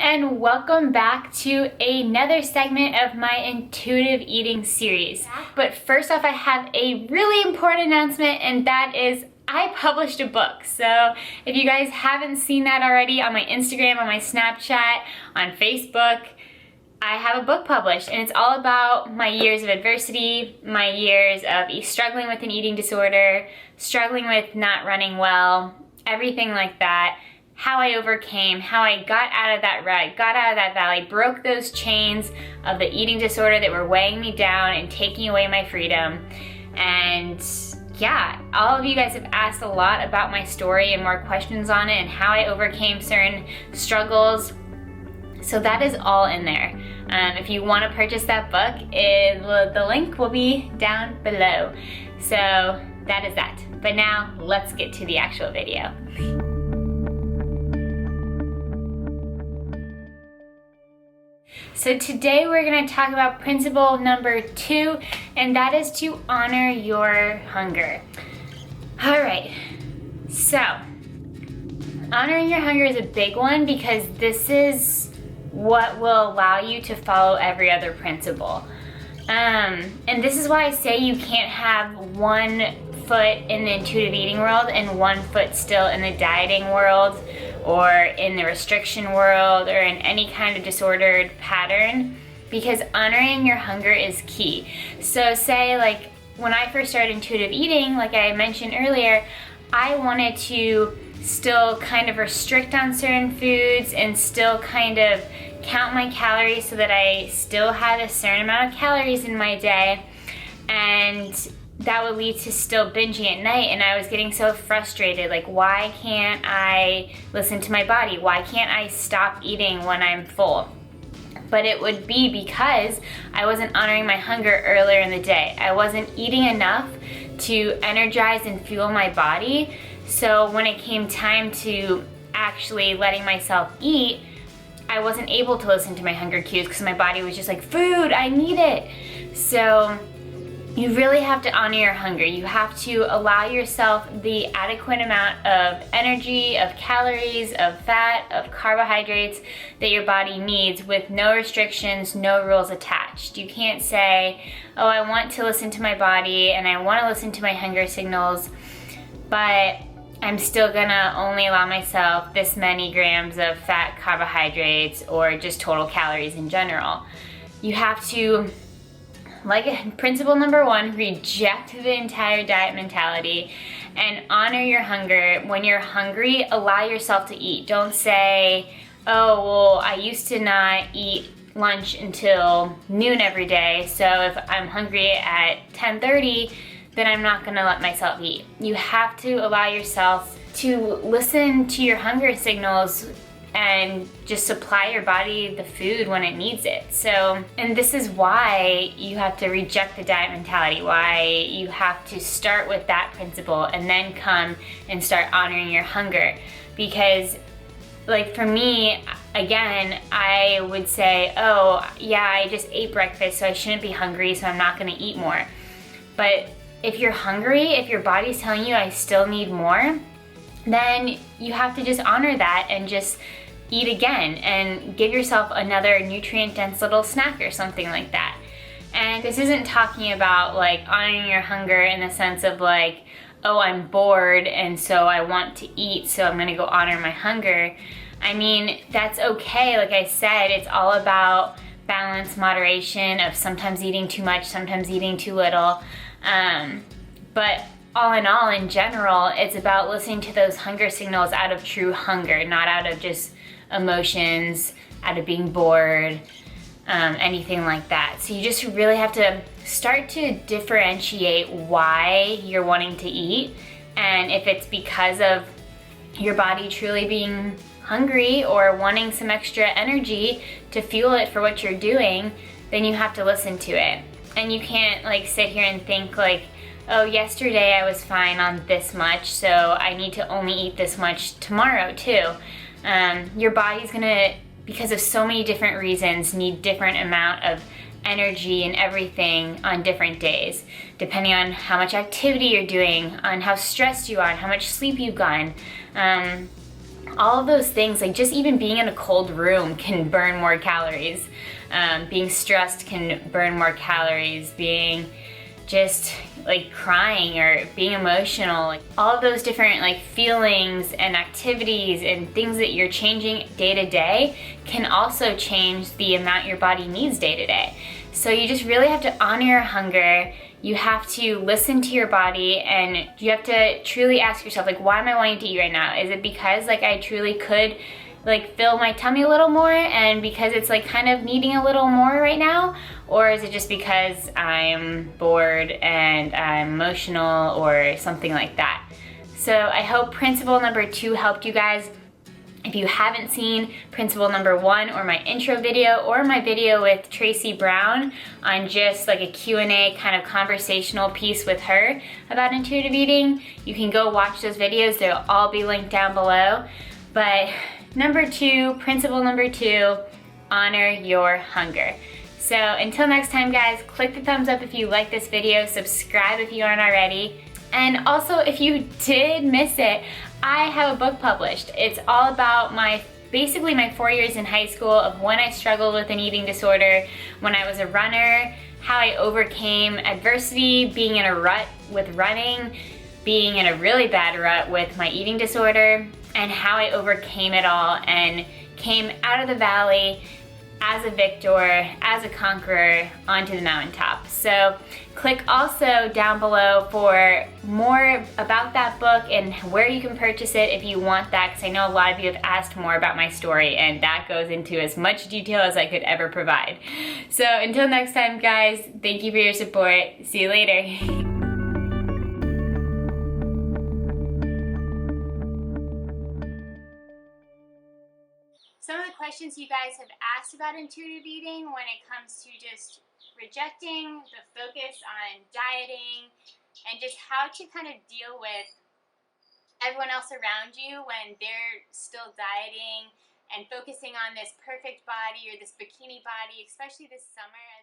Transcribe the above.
and welcome back to another segment of my intuitive eating series. But first off, I have a really important announcement, and that is I published a book. So if you guys haven't seen that already on my Instagram, on my Snapchat, on Facebook, I have a book published, and it's all about my years of adversity, my years of struggling with an eating disorder, struggling with not running well, everything like that. How I overcame, how I got out of that rut, got out of that valley, broke those chains of the eating disorder that were weighing me down and taking away my freedom. And yeah, all of you guys have asked a lot about my story and more questions on it and how I overcame certain struggles. So that is all in there. If you want to purchase that book, the link will be down below. So that is that. But now let's get to the actual video. So today we're going to talk about principle number 2, and that is to honor your hunger. All right, so honoring your hunger is a big one because this is what will allow you to follow every other principle. And this is why I say you can't have one foot in the intuitive eating world and one foot still in the dieting world or in the restriction world or in any kind of disordered pattern, because honoring your hunger is key. So say like when I first started intuitive eating, like I mentioned earlier, I wanted to still kind of restrict on certain foods and still kind of count my calories so that I still had a certain amount of calories in my day, and that would lead to still binging at night. And I was getting so frustrated, like, why can't I listen to my body? Why can't I stop eating when I'm full? But it would be because I wasn't honoring my hunger earlier in the day. I wasn't eating enough to energize and fuel my body. So when it came time to actually letting myself eat, I wasn't able to listen to my hunger cues because my body was just like, food, I need it. So you really have to honor your hunger. You have to allow yourself the adequate amount of energy, of calories, of fat, of carbohydrates that your body needs with no restrictions, no rules attached. You can't say, oh, I want to listen to my body and I want to listen to my hunger signals, but I'm still gonna only allow myself this many grams of fat, carbohydrates, or just total calories in general. You have to, like principle number 1, reject the entire diet mentality and honor your hunger. When you're hungry, allow yourself to eat. Don't say, oh, well, I used to not eat lunch until noon every day, so if I'm hungry at 10:30, then I'm not gonna let myself eat. You have to allow yourself to listen to your hunger signals and just supply your body the food when it needs it. So, and this is why you have to reject the diet mentality, why you have to start with that principle and then come and start honoring your hunger. Because like for me, again, I would say, oh yeah, I just ate breakfast, so I shouldn't be hungry, so I'm not gonna eat more. But if you're hungry, if your body's telling you I still need more, then you have to just honor that and just eat again and give yourself another nutrient-dense little snack or something like that. And this isn't talking about like honoring your hunger in the sense of like, oh, I'm bored and so I want to eat, so I'm gonna go honor my hunger. I mean, that's okay. Like I said, it's all about balance, moderation of sometimes eating too much, sometimes eating too little. But all in general, it's about listening to those hunger signals out of true hunger, not out of just emotions, out of being bored, anything like that. So you just really have to start to differentiate why you're wanting to eat, and if it's because of your body truly being hungry or wanting some extra energy to fuel it for what you're doing, then you have to listen to it. And you can't like sit here and think like, oh, yesterday I was fine on this much, so I need to only eat this much tomorrow too. Your body's gonna, because of so many different reasons, need different amount of energy and everything on different days, depending on how much activity you're doing, on how stressed you are, and how much sleep you've gotten. all of those things, like just even being in a cold room can burn more calories. Being stressed can burn more calories. Being just like crying or being emotional, like all of those different like feelings and activities and things that you're changing day to day can also change the amount your body needs day to day. So you just really have to honor your hunger. You have to listen to your body, and you have to truly ask yourself, like, why am I wanting to eat right now? Is it because like I truly could like fill my tummy a little more, and because it's like kind of needing a little more right now? Or is it just because I'm bored and I'm emotional or something like that? So I hope principle number 2 helped you guys. If you haven't seen principle number 1 or my intro video or my video with Tracy Brown on just like a Q&A kind of conversational piece with her about intuitive eating, you can go watch those videos. They'll all be linked down below. But principle number 2, honor your hunger. So until next time, guys, click the thumbs up if you like this video, subscribe if you aren't already, and also if you did miss it, I have a book published. It's all about basically my 4 years in high school of when I struggled with an eating disorder, when I was a runner, how I overcame adversity, being in a rut with running, being in a really bad rut with my eating disorder, and how I overcame it all and came out of the valley as a victor, as a conqueror, onto the mountaintop. So click also down below for more about that book and where you can purchase it if you want that, because I know a lot of you have asked more about my story, and that goes into as much detail as I could ever provide. So until next time, guys, thank you for your support. See you later. Some of the questions you guys have asked about intuitive eating when it comes to just rejecting the focus on dieting and just how to kind of deal with everyone else around you when they're still dieting and focusing on this perfect body or this bikini body, especially this summer.